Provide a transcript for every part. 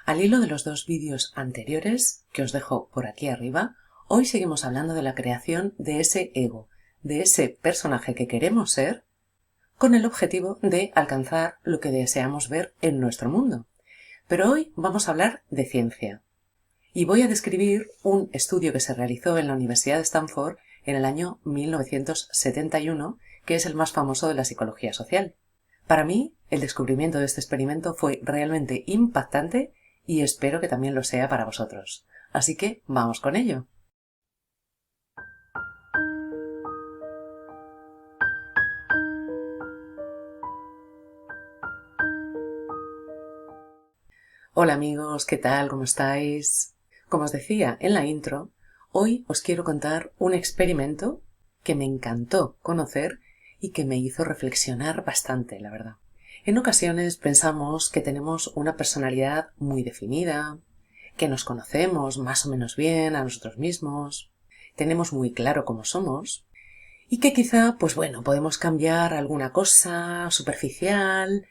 Al hilo de los dos vídeos anteriores, que os dejo por aquí arriba, hoy seguimos hablando de la creación de ese ego, de ese personaje que queremos ser, con el objetivo de alcanzar lo que deseamos ver en nuestro mundo. Pero hoy vamos a hablar de ciencia. Y voy a describir un estudio que se realizó en la Universidad de Stanford en el año 1971, que es el más famoso de la psicología social. Para mí, el descubrimiento de este experimento fue realmente impactante y espero que también lo sea para vosotros. Así que vamos con ello. Hola amigos, ¿qué tal? ¿Cómo estáis? Como os decía en la intro, hoy os quiero contar un experimento que me encantó conocer y que me hizo reflexionar bastante, la verdad. En ocasiones pensamos que tenemos una personalidad muy definida, que nos conocemos más o menos bien a nosotros mismos, tenemos muy claro cómo somos y que quizá, podemos cambiar alguna cosa superficial,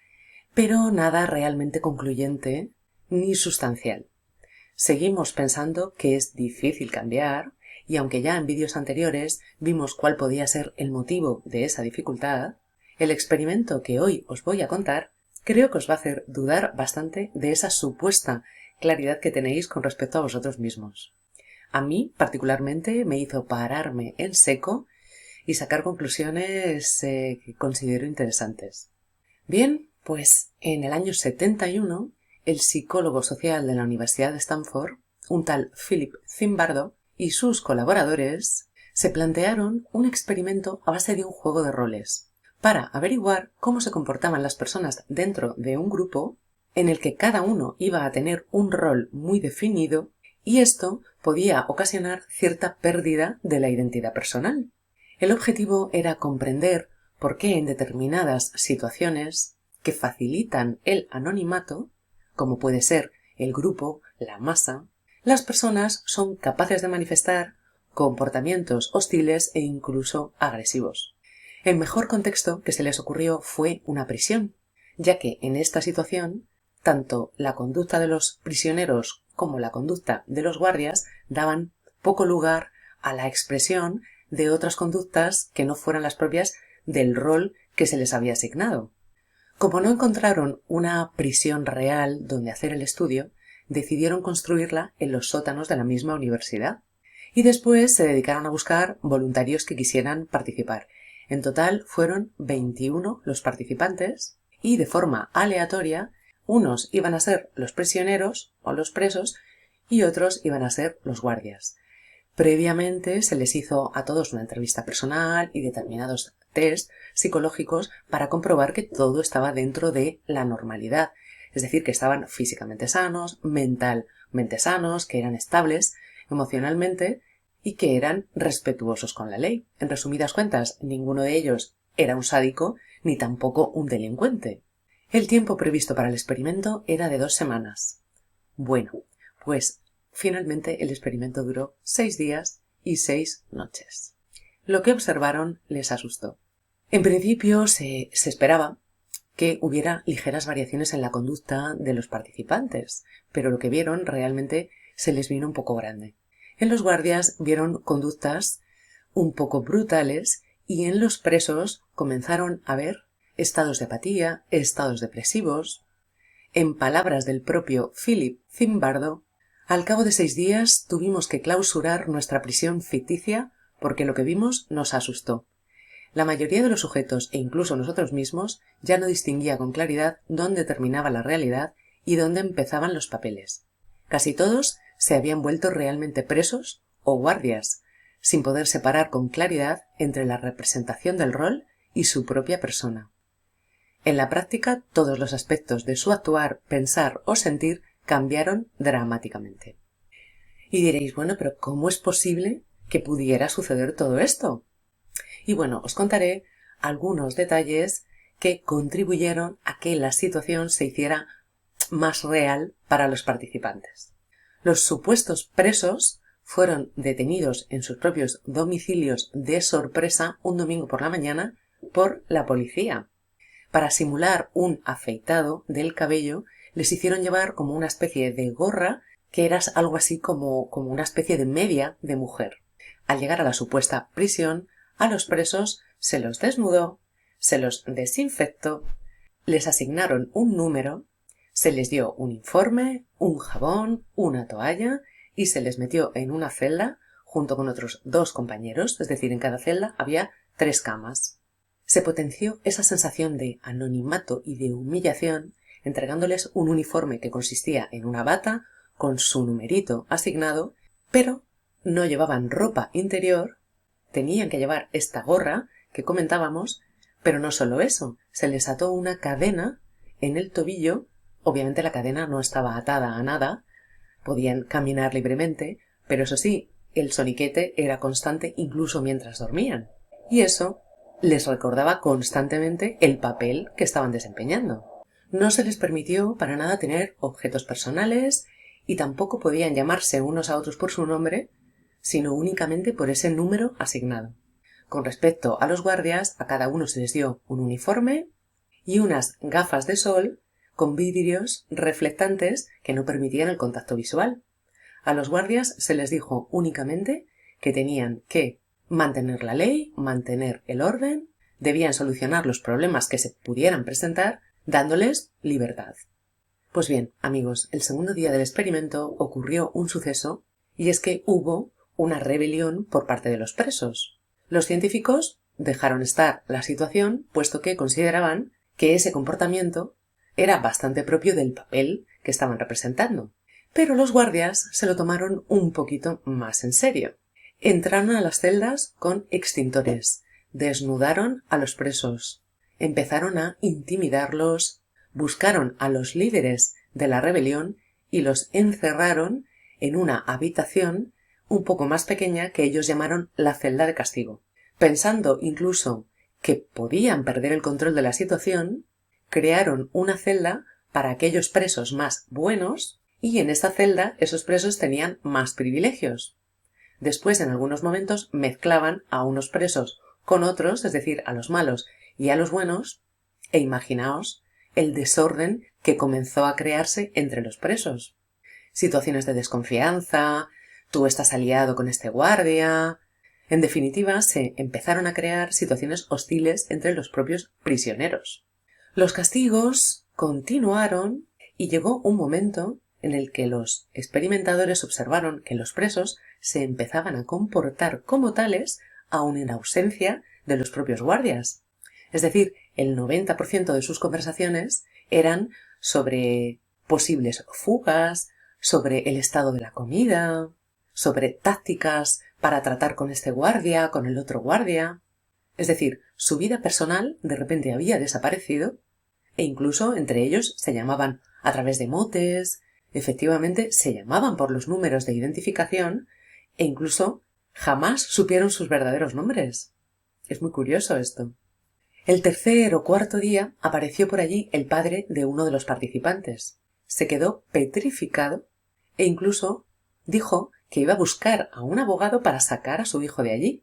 pero nada realmente concluyente ni sustancial. Seguimos pensando que es difícil cambiar y aunque ya en vídeos anteriores vimos cuál podía ser el motivo de esa dificultad, el experimento que hoy os voy a contar creo que os va a hacer dudar bastante de esa supuesta claridad que tenéis con respecto a vosotros mismos. A mí, particularmente, me hizo pararme en seco y sacar conclusiones que considero interesantes. Bien, pues en el año 71, el psicólogo social de la Universidad de Stanford, un tal Philip Zimbardo, y sus colaboradores se plantearon un experimento a base de un juego de roles para averiguar cómo se comportaban las personas dentro de un grupo en el que cada uno iba a tener un rol muy definido y esto podía ocasionar cierta pérdida de la identidad personal. El objetivo era comprender por qué en determinadas situaciones que facilitan el anonimato, como puede ser el grupo, la masa, las personas son capaces de manifestar comportamientos hostiles e incluso agresivos. El mejor contexto que se les ocurrió fue una prisión, ya que en esta situación tanto la conducta de los prisioneros como la conducta de los guardias daban poco lugar a la expresión de otras conductas que no fueran las propias del rol que se les había asignado. Como no encontraron una prisión real donde hacer el estudio, decidieron construirla en los sótanos de la misma universidad y después se dedicaron a buscar voluntarios que quisieran participar. En total fueron 21 los participantes y de forma aleatoria unos iban a ser los prisioneros o los presos y otros iban a ser los guardias. Previamente se les hizo a todos una entrevista personal y determinados test psicológicos para comprobar que todo estaba dentro de la normalidad, es decir, que estaban físicamente sanos, mentalmente sanos, que eran estables emocionalmente y que eran respetuosos con la ley. En resumidas cuentas, ninguno de ellos era un sádico ni tampoco un delincuente. El tiempo previsto para el experimento era de 2 semanas. Bueno, pues finalmente el experimento duró 6 días y 6 noches. Lo que observaron les asustó. En principio se esperaba que hubiera ligeras variaciones en la conducta de los participantes, pero lo que vieron realmente se les vino un poco grande. En los guardias vieron conductas un poco brutales y en los presos comenzaron a ver estados de apatía, estados depresivos. En palabras del propio Philip Zimbardo, al cabo de 6 días tuvimos que clausurar nuestra prisión ficticia porque lo que vimos nos asustó. La mayoría de los sujetos e incluso nosotros mismos ya no distinguía con claridad dónde terminaba la realidad y dónde empezaban los papeles. Casi todos se habían vuelto realmente presos o guardias, sin poder separar con claridad entre la representación del rol y su propia persona. En la práctica, todos los aspectos de su actuar, pensar o sentir cambiaron dramáticamente. Y diréis, bueno, pero ¿cómo es posible que pudiera suceder todo esto? Y bueno, os contaré algunos detalles que contribuyeron a que la situación se hiciera más real para los participantes. Los supuestos presos fueron detenidos en sus propios domicilios de sorpresa un domingo por la mañana por la policía. Para simular un afeitado del cabello, les hicieron llevar como una especie de gorra que era algo así como una especie de media de mujer. Al llegar a la supuesta prisión, a los presos se los desnudó, se los desinfectó, les asignaron un número, se les dio un informe, un jabón, una toalla y se les metió en una celda junto con otros 2 compañeros, es decir, en cada celda había 3 camas. Se potenció esa sensación de anonimato y de humillación entregándoles un uniforme que consistía en una bata con su numerito asignado, pero no llevaban ropa interior, tenían que llevar esta gorra que comentábamos, pero no solo eso, se les ató una cadena en el tobillo, obviamente la cadena no estaba atada a nada, podían caminar libremente, pero eso sí, el soniquete era constante incluso mientras dormían, y eso les recordaba constantemente el papel que estaban desempeñando. No se les permitió para nada tener objetos personales y tampoco podían llamarse unos a otros por su nombre, sino únicamente por ese número asignado. Con respecto a los guardias, a cada uno se les dio un uniforme y unas gafas de sol con vidrios reflectantes que no permitían el contacto visual. A los guardias se les dijo únicamente que tenían que mantener la ley, mantener el orden, debían solucionar los problemas que se pudieran presentar, dándoles libertad. Pues bien, amigos, el segundo día del experimento ocurrió un suceso, y es que hubo una rebelión por parte de los presos. Los científicos dejaron estar la situación, puesto que consideraban que ese comportamiento era bastante propio del papel que estaban representando. Pero los guardias se lo tomaron un poquito más en serio. Entraron a las celdas con extintores, desnudaron a los presos, empezaron a intimidarlos, buscaron a los líderes de la rebelión y los encerraron en una habitación un poco más pequeña que ellos llamaron la celda de castigo. Pensando incluso que podían perder el control de la situación, crearon una celda para aquellos presos más buenos y en esta celda esos presos tenían más privilegios. Después, en algunos momentos, mezclaban a unos presos con otros, es decir, a los malos y a los buenos, e imaginaos el desorden que comenzó a crearse entre los presos. Situaciones de desconfianza, tú estás aliado con este guardia. En definitiva, se empezaron a crear situaciones hostiles entre los propios prisioneros. Los castigos continuaron y llegó un momento en el que los experimentadores observaron que los presos se empezaban a comportar como tales aun en ausencia de los propios guardias. Es decir, el 90% de sus conversaciones eran sobre posibles fugas, sobre el estado de la comida, sobre tácticas para tratar con este guardia, con el otro guardia. Es decir, su vida personal de repente había desaparecido e incluso entre ellos se llamaban a través de motes, efectivamente se llamaban por los números de identificación e incluso jamás supieron sus verdaderos nombres. Es muy curioso esto. El tercer o cuarto día apareció por allí el padre de uno de los participantes. Se quedó petrificado e incluso dijo que iba a buscar a un abogado para sacar a su hijo de allí.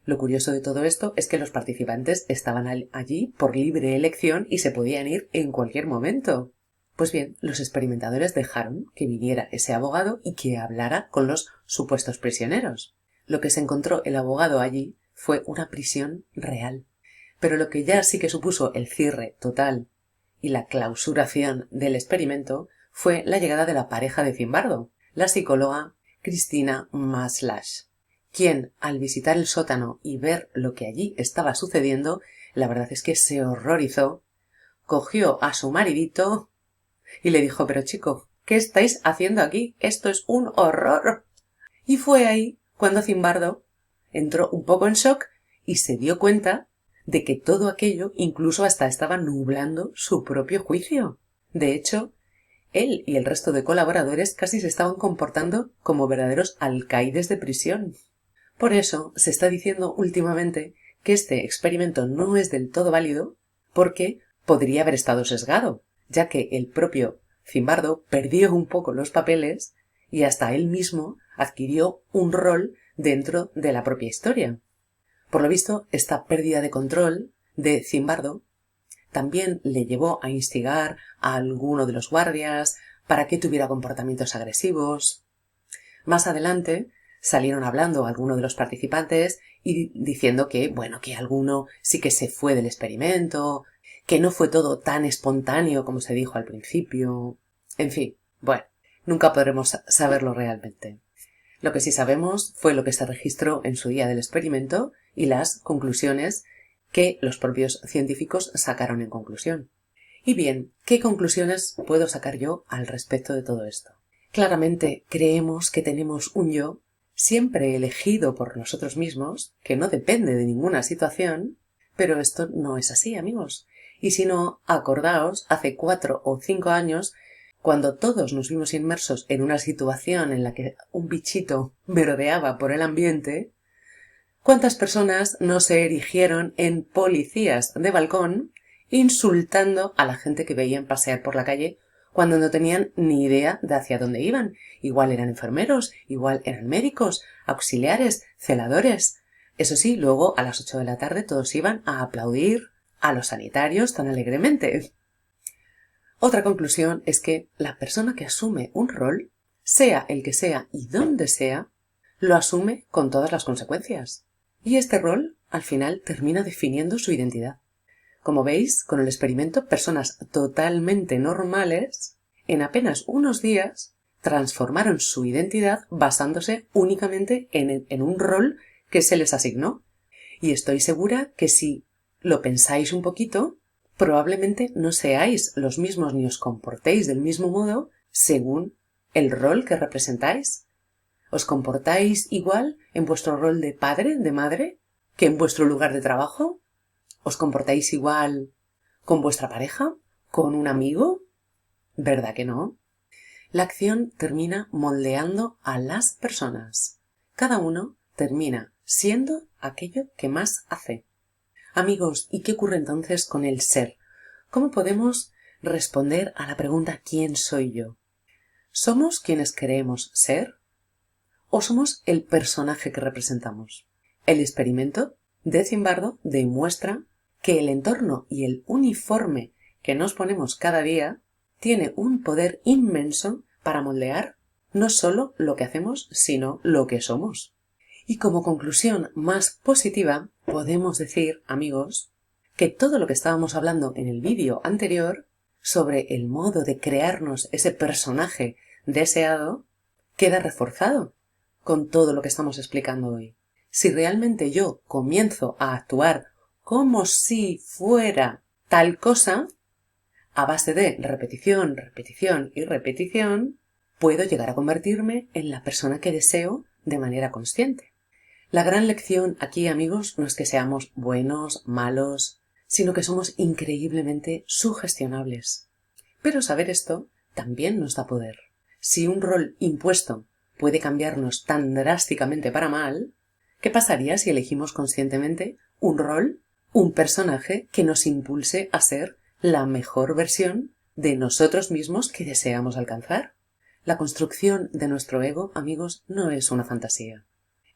Lo curioso de todo esto es que los participantes estaban allí por libre elección y se podían ir en cualquier momento. Pues bien, los experimentadores dejaron que viniera ese abogado y que hablara con los supuestos prisioneros. Lo que se encontró el abogado allí fue una prisión real. Pero lo que ya sí que supuso el cierre total y la clausuración del experimento fue la llegada de la pareja de Zimbardo, la psicóloga Cristina Maslach, quien, al visitar el sótano y ver lo que allí estaba sucediendo, la verdad es que se horrorizó, cogió a su maridito y le dijo: «Pero chico, ¿qué estáis haciendo aquí? Esto es un horror». Y fue ahí cuando Zimbardo entró un poco en shock y se dio cuenta de que todo aquello incluso hasta estaba nublando su propio juicio. De hecho, él y el resto de colaboradores casi se estaban comportando como verdaderos alcaides de prisión. Por eso se está diciendo últimamente que este experimento no es del todo válido porque podría haber estado sesgado, ya que el propio Zimbardo perdió un poco los papeles y hasta él mismo adquirió un rol dentro de la propia historia. Por lo visto, esta pérdida de control de Zimbardo también le llevó a instigar a alguno de los guardias para que tuviera comportamientos agresivos. Más adelante salieron hablando algunos de los participantes y diciendo que, bueno, que alguno sí que se fue del experimento, que no fue todo tan espontáneo como se dijo al principio. En fin, bueno, nunca podremos saberlo realmente. Lo que sí sabemos fue lo que se registró en su día del experimento y las conclusiones que los propios científicos sacaron en conclusión. Y bien, ¿qué conclusiones puedo sacar yo al respecto de todo esto? Claramente creemos que tenemos un yo siempre elegido por nosotros mismos, que no depende de ninguna situación, pero esto no es así, amigos. Y si no, acordaos, hace 4 o 5 años, cuando todos nos vimos inmersos en una situación en la que un bichito merodeaba por el ambiente, ¿cuántas personas no se erigieron en policías de balcón insultando a la gente que veían pasear por la calle cuando no tenían ni idea de hacia dónde iban? Igual eran enfermeros, igual eran médicos, auxiliares, celadores. Eso sí, luego a las 8 de la tarde todos iban a aplaudir a los sanitarios tan alegremente. Otra conclusión es que la persona que asume un rol, sea el que sea y donde sea, lo asume con todas las consecuencias. Y este rol, al final, termina definiendo su identidad. Como veis, con el experimento, personas totalmente normales, en apenas unos días, transformaron su identidad basándose únicamente en un rol que se les asignó. Y estoy segura que si lo pensáis un poquito, probablemente no seáis los mismos ni os comportéis del mismo modo según el rol que representáis. ¿Os comportáis igual en vuestro rol de padre, de madre, que en vuestro lugar de trabajo? ¿Os comportáis igual con vuestra pareja? ¿Con un amigo? ¿Verdad que no? La acción termina moldeando a las personas. Cada uno termina siendo aquello que más hace. Amigos, ¿y qué ocurre entonces con el ser? ¿Cómo podemos responder a la pregunta ¿quién soy yo? ¿Somos quienes queremos ser? ¿O somos el personaje que representamos? El experimento de Zimbardo demuestra que el entorno y el uniforme que nos ponemos cada día tiene un poder inmenso para moldear no solo lo que hacemos, sino lo que somos. Y como conclusión más positiva, podemos decir, amigos, que todo lo que estábamos hablando en el vídeo anterior sobre el modo de crearnos ese personaje deseado queda reforzado con todo lo que estamos explicando hoy. Si realmente yo comienzo a actuar como si fuera tal cosa, a base de repetición, repetición y repetición, puedo llegar a convertirme en la persona que deseo de manera consciente. La gran lección aquí, amigos, no es que seamos buenos, malos, sino que somos increíblemente sugestionables. Pero saber esto también nos da poder. Si un rol impuesto puede cambiarnos tan drásticamente para mal, ¿qué pasaría si elegimos conscientemente un rol, un personaje que nos impulse a ser la mejor versión de nosotros mismos que deseamos alcanzar? La construcción de nuestro ego, amigos, no es una fantasía.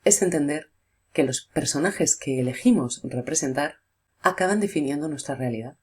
Es entender que los personajes que elegimos representar acaban definiendo nuestra realidad.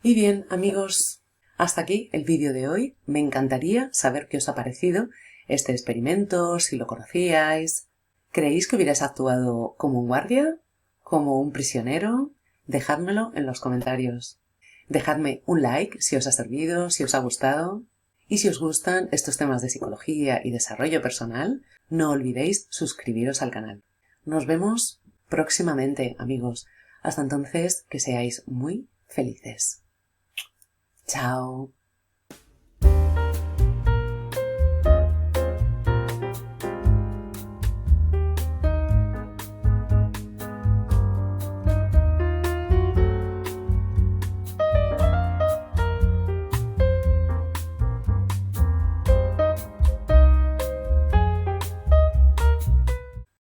Y bien, amigos, hasta aquí el vídeo de hoy. Me encantaría saber qué os ha parecido este experimento, si lo conocíais. ¿Creéis que hubierais actuado como un guardia? ¿Como un prisionero? Dejádmelo en los comentarios. Dejadme un like si os ha servido, si os ha gustado. Y si os gustan estos temas de psicología y desarrollo personal, no olvidéis suscribiros al canal. Nos vemos próximamente, amigos. Hasta entonces, que seáis muy felices. Chao.